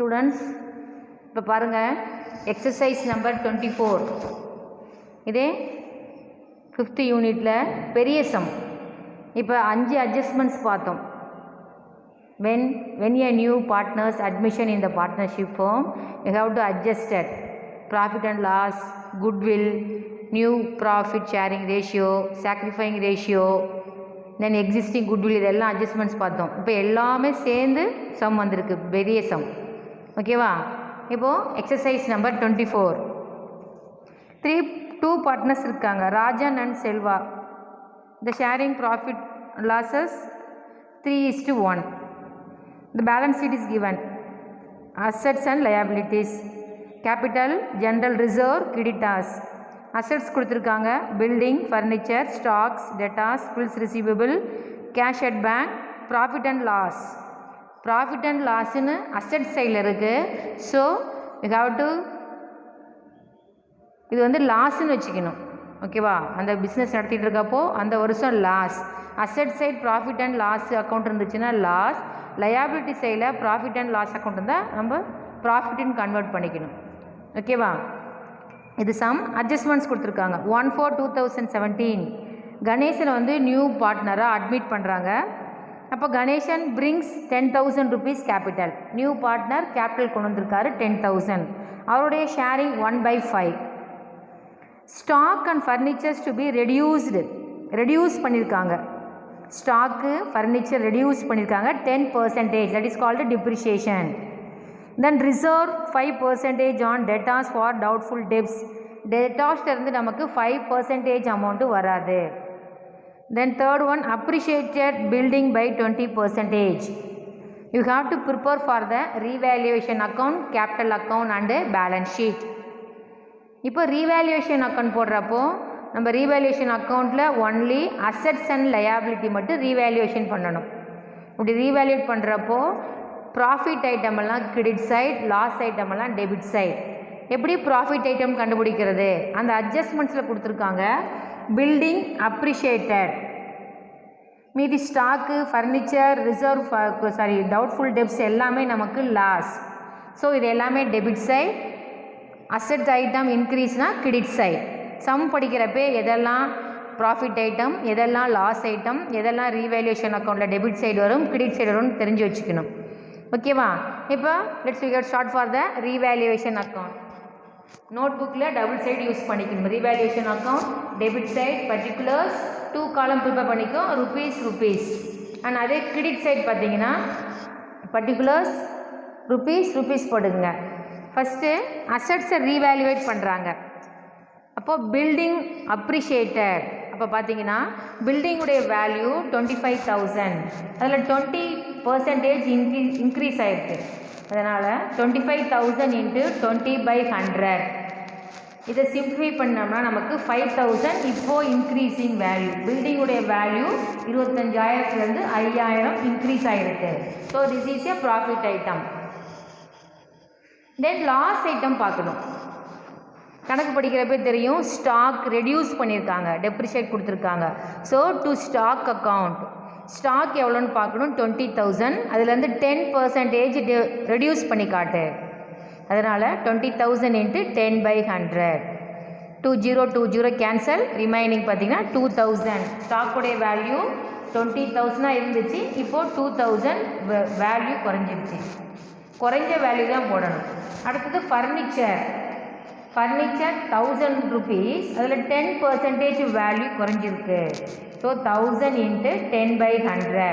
Students இப்போ பாருங்கள் exercise number 24 இதே 5th யூனிட்டில் பெரிய சம் இப்போ 5 அட்ஜஸ்ட்மெண்ட்ஸ் பார்த்தோம். when a new partners admission in the partnership firm you have to adjust it profit and loss, goodwill, new profit sharing ratio, sacrificing ratio, then existing goodwill இதெல்லாம் adjustments பார்த்தோம். இப்போ எல்லாமே சேர்ந்து some வந்திருக்கு, பெரிய some. ஓகேவா? இப்போது எக்ஸசைஸ் நம்பர் 24 2 பார்ட்னர்ஸ் இருக்காங்க, Rajan and Selva. the sharing profit losses 3:1. the balance sheet is given. assets and liabilities, capital, general reserve, creditors. assets கொடுத்துருக்காங்க, building, furniture, stocks, debtors, bills receivable, cash at bank, profit and loss. profit and lossன்னு asset சைடில் இருக்குது. So you have to இது வந்து லாஸ்ன்னு வச்சுக்கணும். ஓகேவா? அந்த business நடத்திட்டு இருக்கப்போ அந்த வருஷம் loss. Asset side profit and loss account இருந்துச்சுன்னா லாஸ், லயபிலிட்டி சைடில் ப்ராஃபிட் அண்ட் லாஸ் அக்கௌண்ட் இருந்தால் நம்ம ப்ராஃபிட்னு கன்வெர்ட் பண்ணிக்கணும். ஓகேவா? இது சம் அட்ஜஸ்ட்மெண்ட்ஸ் கொடுத்துருக்காங்க. 1/4/2017 கணேசனை வந்து நியூ பார்ட்னராக அட்மிட் பண்ணுறாங்க. அப்போ Ganesan brings 10,000 rupees capital. New partner capital கொண்டு வந்திருக்காரு 10,000. அவருடைய sharing 1/5. Stock and furnitures to be reduce பண்ணியிருக்காங்க. ஸ்டாக்கு ஃபர்னிச்சர் ரெடியூஸ் பண்ணியிருக்காங்க 10%, that is called depreciation. Then reserve 5% on debtors for doubtful debts. டெட்டாஸ்லேருந்து நமக்கு 5% அமௌண்ட்டு வராது. Then third one appreciated building by 20%. You have to prepare for the revaluation account, capital account and balance sheet. இப்போ revaluation account போடுறப்போ நம்ம revaluation அக்கௌண்ட்டில் only assets and liability மட்டும் revaluation பண்ணணும். இப்படி ரீவேல்யூட் பண்ணுறப்போ ப்ராஃபிட் ஐட்டம் எல்லாம் கிரெடிட் சைட், லாஸ் ஐட்டம் எல்லாம் டெபிட் சைட். எப்படி ப்ராஃபிட் ஐட்டம் கண்டுபிடிக்கிறது? அந்த அட்ஜஸ்ட்மெண்ட்ஸில் கொடுத்துருக்காங்க. பில்டிங் அப்ரிஷியேட்டட், மீதி stock, furniture, reserve doubtful debts எல்லாமே நமக்கு லாஸ். ஸோ இது எல்லாமே டெபிட் சைட். அசெட் ஐட்டம் இன்க்ரீஸ்னால் கிரெடிட் சைட். சம் படிக்கிறப்ப எதெல்லாம் ப்ராஃபிட் ஐட்டம், எதெல்லாம் லாஸ் ஐட்டம், எதெல்லாம் ரீவேல்யூஷன் அக்கௌண்ட்டில் டெபிட் சைடு வரும், கிரெடிட் சைடு வரும்னு தெரிஞ்சு வச்சுக்கணும். ஓகேவா? இப்போ let's get start for the revaluation account. Note புக்கில் டபுள் சைடு யூஸ் பண்ணிக்கணும். Revaluation account debit side particulars 2 காலம் ப்ரிப்பேர் பண்ணிக்கோ, ருபீஸ். அண்ட் அதே கிரெடிட் சைட் பார்த்தீங்கன்னா பர்டிகுலர்ஸ் ருபீஸ் போடுங்க. ஃபஸ்ட்டு அசட்ஸை ரீவேல்யூவேட் பண்ணுறாங்க. அப்போது பில்டிங் அப்ரிஷியேட்டட். அப்போ பார்த்தீங்கன்னா பில்டிங்குடைய வேல்யூ 25,000, அதில் 20% இன்க்ரீஸ் ஆகிருக்கு. அதனால் 25,000 × 20/100. இதை சிம்பிளிஃபை பண்ணோம்னா நமக்கு 5,000. இப்போது இன்க்ரீஸிங் வேல்யூ, பில்டிங்குடைய வேல்யூ 25,000 5,000 இன்க்ரீஸ் ஆகிருக்கு. So this is a profit item. Then loss item பார்க்கணும். கணக்கு படிக்கிறப்பே தெரியும், ஸ்டாக் ரெடியூஸ் பண்ணியிருக்காங்க, டெப்ரிஷியேட் கொடுத்துருக்காங்க. So to stock account, stock எவ்வளோன்னு பார்க்கணும், 20,000. அதுலேருந்து 10% ரெடியூஸ் பண்ணி காட்டு. அதனால் 20,000 × 10/100. 2020 கேன்சல். ரிமைனிங் பார்த்தீங்கன்னா 2,000. ஸ்டாக்குடைய வேல்யூ 20,000 இருந்துச்சு, இப்போது 2,000 வேல்யூ குறைஞ்சிருச்சு. குறைஞ்ச வேல்யூ தான் போடணும். அடுத்தது ஃபர்னிச்சர் 1,000 rupees, அதில் 10% வேல்யூ குறைஞ்சிருக்கு. ஸோ 1,000 × 10/100.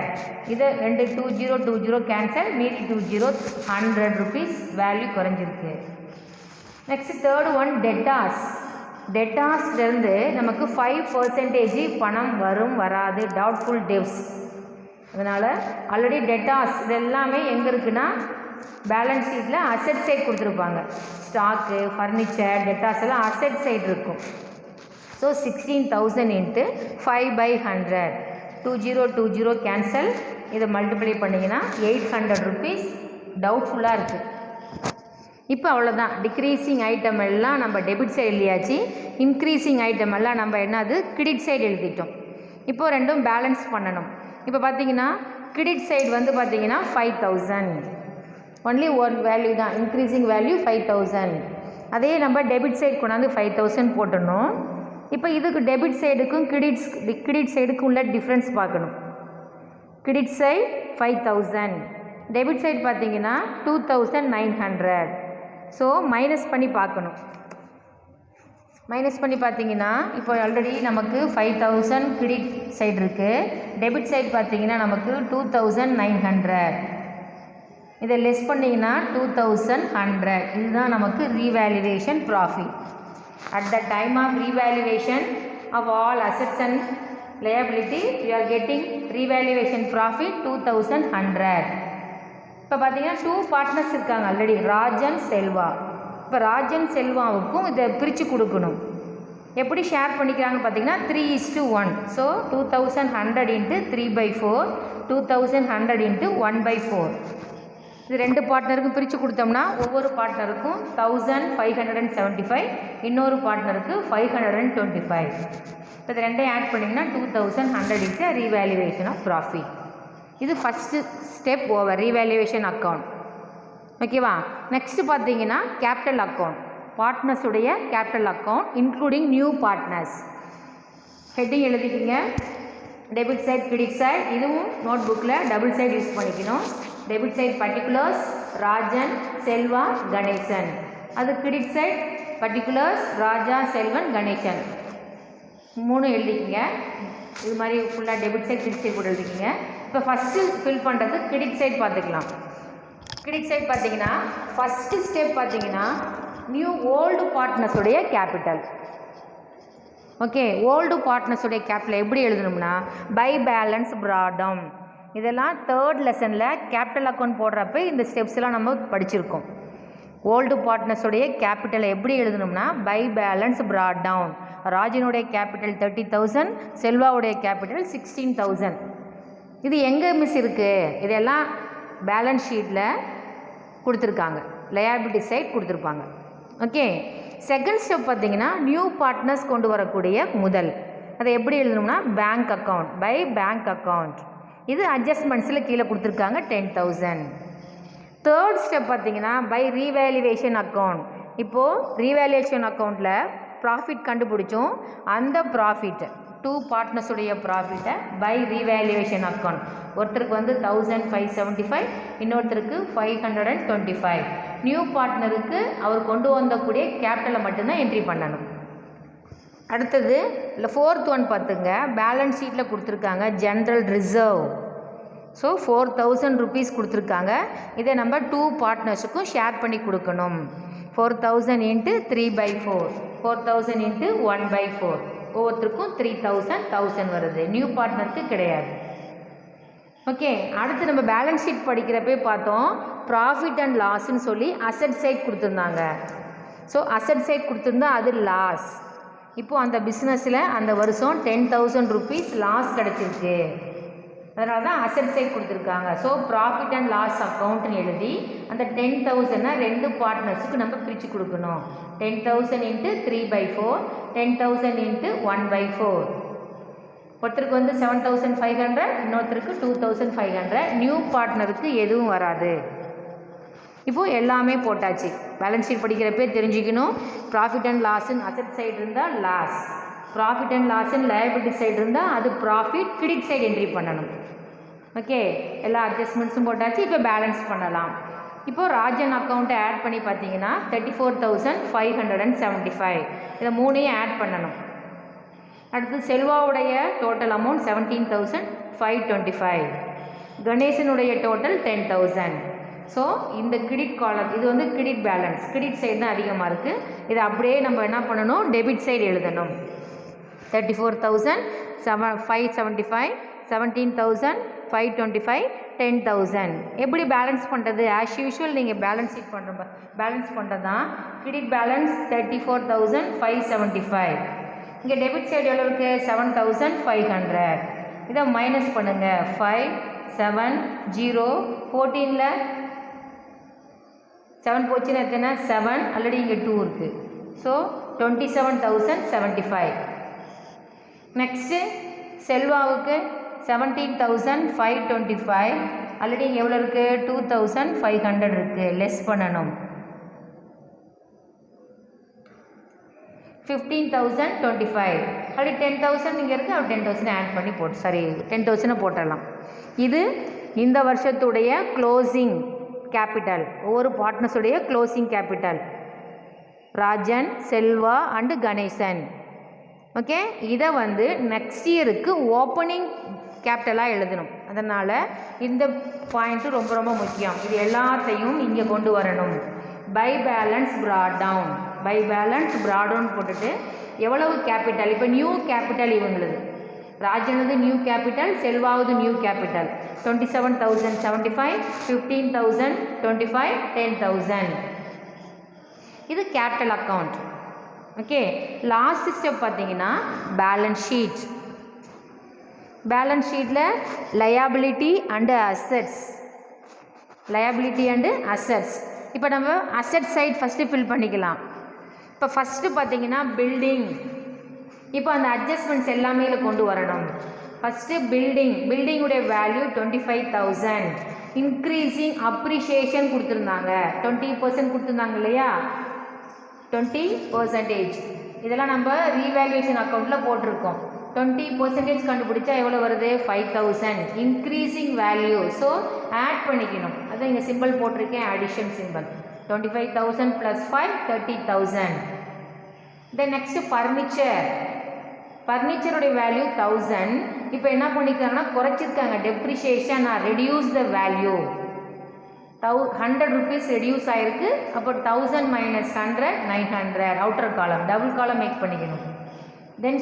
இது 2020 கேன்சல், மீதி 20 100 rupees வேல்யூ குறைஞ்சிருக்கு. நெக்ஸ்ட் தேர்ட் ஒன் டெட்டாஸ்லேருந்து நமக்கு 5% பணம் வரும் வராது, டவுட்ஃபுல் டெப்ஸ். அதனால் ஆல்ரெடி டெட்டாஸ் இது எல்லாமே எங்கே இருக்குன்னா பேலன்ஸ் ஷீட்டில் அசெட் சைட் கொடுத்துருப்பாங்க. ஸ்டாக்கு, ஃபர்னிச்சர், டெட்டாஸ் எல்லாம் அசெட் சைட் இருக்கும். ஸோ 16,000 × 5/100. 2020 கேன்சல். இதை மல்டிப்ளை பண்ணிங்கன்னா 800 rupees டவுட்ஃபுல்லாக இருக்குது. இப்போ அவ்வளோதான். டிக்ரீஸிங் ஐட்டம் எல்லாம் நம்ம டெபிட் சைடு எழுதியாச்சு, இன்க்ரீஸிங் ஐட்டம் எல்லாம் நம்ம என்னது கிரெடிட் சைடு எழுதிட்டோம். இப்போது ரெண்டும் பேலன்ஸ் பண்ணணும். இப்போ பார்த்தீங்கன்னா கிரெடிட் சைடு வந்து பார்த்தீங்கன்னா 5,000. ஒன்லி ஒன் வேல்யூ தான், இன்க்ரீஸிங் வேல்யூ 5000. அதே நம்ம டெபிட் சைடு கொண்டாந்து 5000 போட்டுடணும். இப்போ இதுக்கு டெபிட் சைடுக்கும் கிரெடிட் சைடுக்கும் உள்ள டிஃப்ரென்ஸ் பார்க்கணும். கிரெடிட் சைடு 5000, டெபிட் சைடு பார்த்தீங்கன்னா 2900. ஸோ மைனஸ் பண்ணி பார்க்கணும். மைனஸ் பண்ணி பார்த்தீங்கன்னா இப்போ ஆல்ரெடி நமக்கு 5000 கிரெடிட் சைடு இருக்குது, டெபிட் சைடு பார்த்தீங்கன்னா நமக்கு 2900. இதை லெஸ் பண்ணிங்கன்னா 2100. இதுதான் நமக்கு revaluation profit. At the time of revaluation of all assets and liability we are getting revaluation profit 2100. இப்போ பார்த்தீங்கன்னா 2 பார்ட்னர்ஸ் இருக்காங்க ஆல்ரெடி, ராஜன் செல்வா. இப்போ ராஜன் செல்வாவுக்கும் இதை பிரித்து கொடுக்கணும். எப்படி ஷேர் பண்ணிக்கிறாங்கன்னு பார்த்தீங்கன்னா 3:1. So 2100 into 3/4, 2100 into 1/4. இது 2 பார்ட்னருக்கும் பிரித்து கொடுத்தோம்னா ஒவ்வொரு பார்ட்னருக்கும் 1575, இன்னொரு பார்ட்னருக்கு 525. இப்போ இது ரெண்டையும் ஆட் பண்ணிங்கன்னா 2100 is a revaluation of profit. இது first step over revaluation account. ஓகேவா? நெக்ஸ்ட்டு பார்த்தீங்கன்னா கேபிட்டல் அக்கௌண்ட், பார்ட்னர்ஸுடைய capital account including new partners. Heading எழுதிக்கிங்க, டெபிட் சைட் கிரெடிட் சைட். இதுவும் நோட் புக்கில் டபுள் சைடு யூஸ் பண்ணிக்கணும். Debit side particulars Rajan Selva Ganesan, அது credit side particulars Raja Selvan Ganesan. 3 எழுதிக்கிங்க. இது மாதிரி ஃபுல்லாக டெபிட் சைட் கிரெடிட் சைட் கூட எழுதிக்கிங்க. இப்போ ஃபஸ்ட்டு ஃபில் பண்ணுறது கிரெடிட் சைட் பார்த்துக்கலாம். கிரெடிட் சைட் பார்த்தீங்கன்னா ஃபஸ்ட்டு ஸ்டெப் பார்த்தீங்கன்னா நியூ ஓல்டு பார்ட்னர்ஸுடைய கேபிட்டல். ஓகே, ஓல்டு பார்ட்னர்ஸுடைய கேபிட்டல் எப்படி எழுதணும்னா பை பேலன்ஸ் ப்ராடம். இதெல்லாம் 3rd லெசனில் கேபிட்டல் அக்கௌண்ட் போடுறப்ப இந்த ஸ்டெப்ஸ்லாம் நம்ம படிச்சிருக்கோம். ஓல்டு பார்ட்னர்ஸுடைய கேபிட்டலை எப்படி எழுதணும்னா பை பேலன்ஸ் ப்ராட் டவுன். ராஜினுடைய கேபிட்டல் 30,000, செல்வாவுடைய கேபிட்டல் 16,000. இது எங்கே மிஸ் இருக்குது? இதெல்லாம் பேலன்ஸ் ஷீட்டில் கொடுத்துருக்காங்க, லயபிலிட்டி சைட் கொடுத்துருப்பாங்க. ஓகே, செகண்ட் ஸ்டெப் பார்த்தீங்கன்னா நியூ பார்ட்னர்ஸ் கொண்டு வரக்கூடிய முதல். அதை எப்படி எழுதணும்னா bank account, by bank account. இது அட்ஜஸ்ட்மெண்ட்ஸில் கீழே கொடுத்துருக்காங்க 10,000. தேர்ட் ஸ்டெப் பார்த்தீங்கன்னா பை ரீவேல்யூவேஷன் அக்கௌண்ட். இப்போது ரீவேல்யூவேஷன் அக்கௌண்ட்டில் ப்ராஃபிட் கண்டுபிடிச்சோம், அந்த ப்ராஃபிட் 2 பார்ட்னர்ஸுடைய ப்ராஃபிட்டை பை ரீவேல்யூவேஷன் அக்கௌண்ட். ஒருத்தருக்கு வந்து 1575, இன்னொருத்தருக்கு 525. நியூ பார்ட்னருக்கு அவர் கொண்டு வந்தக்கூடிய கேபிட்டலை மட்டும்தான் என்ட்ரி பண்ணணும். அடுத்தது இல்லை 4th ஒன் பார்த்துங்க, பேலன்ஸ் ஷீட்டில் கொடுத்துருக்காங்க ஜென்ரல் ரிசர்வ். ஸோ 4000 rupees கொடுத்துருக்காங்க. இதை நம்ம 2 பார்ட்னர்ஸுக்கும் ஷேர் பண்ணி கொடுக்கணும். 4000 இன்ட்டு 3/4, 4000 இன்ட்டு 1/4. ஒவ்வொருத்தருக்கும் 3000 வருது. நியூ பார்ட்னருக்கு கிடையாது. ஓகே, அடுத்து நம்ம பேலன்ஸ் ஷீட் படிக்கிறப்பே பார்த்தோம், ப்ராஃபிட் அண்ட் லாஸ்ன்னு சொல்லி அசெட் சைட் கொடுத்துருந்தாங்க. ஸோ அசெட் சைட் கொடுத்துருந்தா அது லாஸ். இப்போது அந்த பிஸ்னஸில் அந்த வருஷம் 10,000 rupees லாஸ் கிடச்சிருக்கு. அதனால தான் அசெட் சைட் கொடுத்துருக்காங்க. ஸோ ப்ராஃபிட் அண்ட் லாஸ் அக்கௌண்ட்னு எழுதி அந்த 10,000 2 பார்ட்னர்ஸுக்கு நம்ம பிரித்து கொடுக்கணும். 10,000 இன்ட்டு 3/4, 10,000 இன்ட்டு 1/4. ஒருத்தருக்கு வந்து 7,500, இன்னொருத்தருக்கு 2,500. நியூ பார்ட்னருக்கு எதுவும் வராது. இப்போது எல்லாமே போட்டாச்சு. பேலன்ஸ் ஷீட் படிக்கிறப்பே தெரிஞ்சுக்கணும், ப்ராஃபிட் அண்ட் லாஸ்ன்னு அசெட் சைடு இருந்தால் லாஸ், ப்ராஃபிட் அண்ட் லாஸ்ன்னு லயபிலிட்டி சைடு இருந்தால் அது ப்ராஃபிட், கிரெடிட் சைடு என்ட்ரி பண்ணணும். ஓகே, எல்லா அட்ஜஸ்ட்மெண்ட்ஸும் போட்டாச்சு. இப்போ பேலன்ஸ் பண்ணலாம். இப்போது ராஜன் அக்கௌண்ட்டை ஆட் பண்ணி பார்த்தீங்கன்னா 34,575. இதை 3ஐயும் ஆட் பண்ணணும். அடுத்து செல்வாவுடைய டோட்டல் அமௌண்ட் 17,525. கணேசனுடைய டோட்டல் 10,000. ஸோ இந்த கிரெடிட் காலம் இது வந்து கிரெடிட் பேலன்ஸ், கிரெடிட் சைடு தான் அதிகமாக இருக்குது. இதை அப்படியே நம்ம என்ன பண்ணணும், டெபிட் சைடு எழுதணும். 34,575, 17,525, 10,000. எப்படி பேலன்ஸ் பண்ணுறது? ஆஸ் யூஷுவல் நீங்கள் பேலன்ஸ் ஷீட் பேலன்ஸ் பண்ணுறது தான். Credit balance 34,575. இங்கே டெபிட் சைடு எவ்வளோ இருக்குது? 7,500. இதை மைனஸ் பண்ணுங்கள். 5, 7, 0, 14ல் 7 போச்சுன்னா எத்தனை? 7. ஆல்ரெடி இங்கே 2 இருக்குது. ஸோ 27,075. நெக்ஸ்ட்டு செல்வாவுக்கு 17,525. ஆல்ரெடி இங்கே எவ்வளோ இருக்குது 2500 இருக்குது, லெஸ் பண்ணணும். 15,025 அப்படி 10,000 இங்கே இருக்குது, அப்படி 10,000 ஆட் பண்ணி போட்டு 10,000 போட்டுடலாம். இது இந்த வருஷத்துடைய க்ளோசிங் கேபிட்டல், ஒவ்வொரு பார்ட்னர்ஸுடைய closing capital Rajan, Selva and Ganesan. Okay, இதை வந்து நெக்ஸ்ட் இயருக்கு ஓப்பனிங் கேபிட்டலாக எழுதணும். அதனால் இந்த பாயிண்ட்டு ரொம்ப ரொம்ப முக்கியம். இது எல்லாத்தையும் இங்கே கொண்டு வரணும். By balance brought down, by balance brought down போட்டுட்டு எவ்வளவு கேபிட்டல், இப்போ நியூ கேபிட்டல் இவங்களுது, ராஜனது நியூ கேபிட்டல், செல்வாவது நியூ கேபிட்டல் 27,075, 15,025, 10,000. இது capital account. Okay, last step பார்த்தீங்கன்னா பேலன்ஸ் ஷீட். பேலன்ஸ் ஷீட்டில் liability and assets, liability and assets. இப்போ நம்ம அசட் சைட் ஃபஸ்ட்டு ஃபில் பண்ணிக்கலாம். இப்போ ஃபஸ்ட்டு பார்த்தீங்கன்னா பில்டிங். இப்போ அந்த அட்ஜஸ்ட்மெண்ட்ஸ் எல்லாமே இதில் கொண்டு வரணும். ஃபஸ்ட்டு பில்டிங்குடைய வேல்யூ 25,000. இன்க்ரீஸிங் அப்ரிஷியேஷன் கொடுத்துருந்தாங்க, 20% கொடுத்துருந்தாங்க இல்லையா, 20%. இதெல்லாம் நம்ம ரீவேல்யூஷன் அக்கௌண்ட்டில் போட்டிருக்கோம். 20% கண்டுபிடிச்சா எவ்வளோ வருது 5,000. இன்க்ரீஸிங் வேல்யூ, ஸோ ஆட் பண்ணிக்கணும். அதான் இங்கே சிம்பிள் போட்டிருக்கேன், அடிஷன் சிம்பிள். 25,000 + 5 30,000. தென் நெக்ஸ்ட்டு ஃபர்னிச்சருடைய வேல்யூ 1000. இப்போ என்ன பண்ணிக்கிறாங்கன்னா குறைச்சிருக்காங்க, depreciation reduce the value. 100 rupees reduce ஆகிருக்கு. அப்போ 1000 - 100 900. அவுட்டர் காலம், டபுள் காலம் மேக் பண்ணிக்கணும். தென்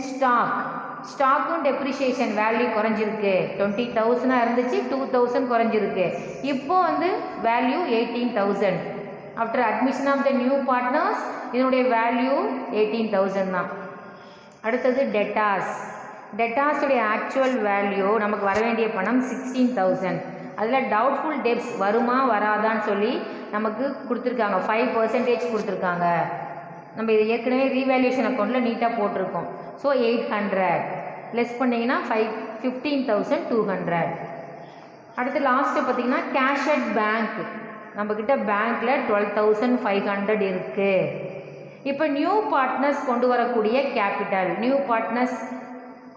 ஸ்டாக்கும் டெப்ரிஷியேஷன் வேல்யூ குறைஞ்சிருக்கு. 20,000 இருந்துச்சு, 2,000 குறைஞ்சிருக்கு. இப்போ வந்து value 18,000. After admission of the new partners இதனுடைய வேல்யூ 18,000 தான். அடுத்தது டெட்டாஸுடைய ஆக்சுவல் வேல்யூ, நமக்கு வர வேண்டிய பணம் 16,000. அதில் டவுட்ஃபுல் டெப்ஸ் வருமா வராதான்னு சொல்லி நமக்கு கொடுத்துருக்காங்க, 5% கொடுத்துருக்காங்க. நம்ம இது ஏற்கனவே ரீவேல்யூஷன் அக்கௌண்ட்டில் நீட்டாக போட்டிருக்கோம். ஸோ 800 லெஸ் பண்ணிங்கன்னா 15,200. அடுத்து லாஸ்ட்டு பார்த்திங்கன்னா கேஷ் அட் பேங்க். நம்மக்கிட்ட பேங்க்கில் 12,500 இருக்குது. இப்போ நியூ பார்ட்னர்ஸ் கொண்டு வரக்கூடிய கேபிட்டல், நியூ பார்ட்னர்ஸ்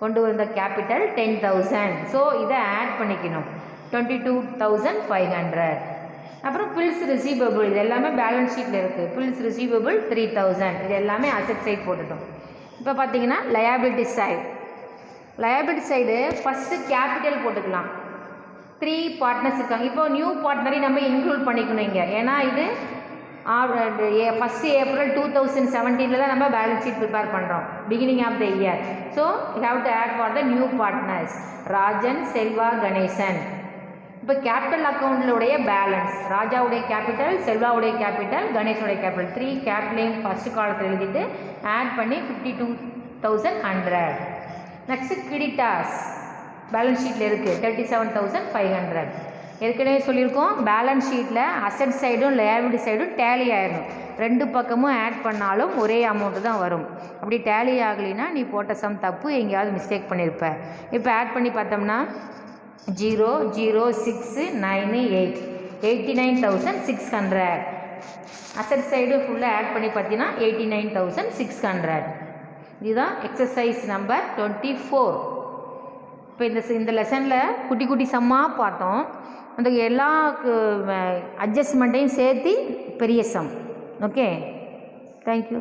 கொண்டு வந்த கேபிட்டல் 10,000. ஸோ இதை ஆட் பண்ணிக்கணும், 22,500. அப்புறம் பில்ஸ் ரிசீவபிள், இது எல்லாமே பேலன்ஸ் ஷீட்டில் இருக்குது. Bills receivable 3,000. இது எல்லாமே அசெட் சைட் போட்டுட்டோம். இப்போ பார்த்தீங்கன்னா லயபிலிட்டி சைடு ஃபஸ்ட்டு கேபிட்டல் போட்டுக்கலாம். 3 பார்ட்னர்ஸ் இருக்காங்க. இப்போ நியூ பார்ட்னரையும் நம்ம இன்க்ளூட் பண்ணிக்கணும் இங்கே. ஏன்னா இது 1st April 2017 தான் நம்ம பேலன்ஸ் ஷீட் ப்ரிப்பேர் பண்ணுறோம், beginning of the year. So you have to add for the new partners Rajan, Selva, Ganesan. இப்போ கேபிட்டல் அக்கௌண்ட்லுடைய பேலன்ஸ் ராஜாவுடைய கேபிட்டல், செல்வாவுடைய கேபிட்டல், கணேசனுடைய கேபிட்டல் 3 கேபிட்டலையும் ஃபஸ்ட்டு காலத்தில் எழுதிட்டு ஆட் பண்ணி 52,100. நெக்ஸ்ட்டு கிரெடிட்டார்ஸ் பேலன்ஸ் ஷீட்டில் இருக்குது 37,500. ஏற்கனவே சொல்லியிருக்கோம், பேலன்ஸ் ஷீட்டில் அசட் சைடும் லயபிலிட்டி சைடும் டேலி ஆகிடணும். 2 பக்கமும் ஆட் பண்ணாலும் ஒரே அமௌண்ட்டு தான் வரும். அப்படி டேலி ஆகலைன்னா நீ போட்ட சம் தப்பு, எங்கேயாவது மிஸ்டேக் பண்ணியிருப்ப. இப்போ ஆட் பண்ணி பார்த்தோம்னா 0 0 6 9 8 89,600. அசட் சைடு ஃபுல்லாக ஆட் பண்ணி பார்த்தீங்கன்னா 89,600. இதுதான் எக்ஸசைஸ் நம்பர் 24. இப்போ இந்த லெசனில் குட்டி குட்டி சம்மாக பார்த்தோம். அந்த எல்லா அட்ஜஸ்ட்மெண்ட்டையும் சேர்த்து பெரிய சம். Okay, thank you.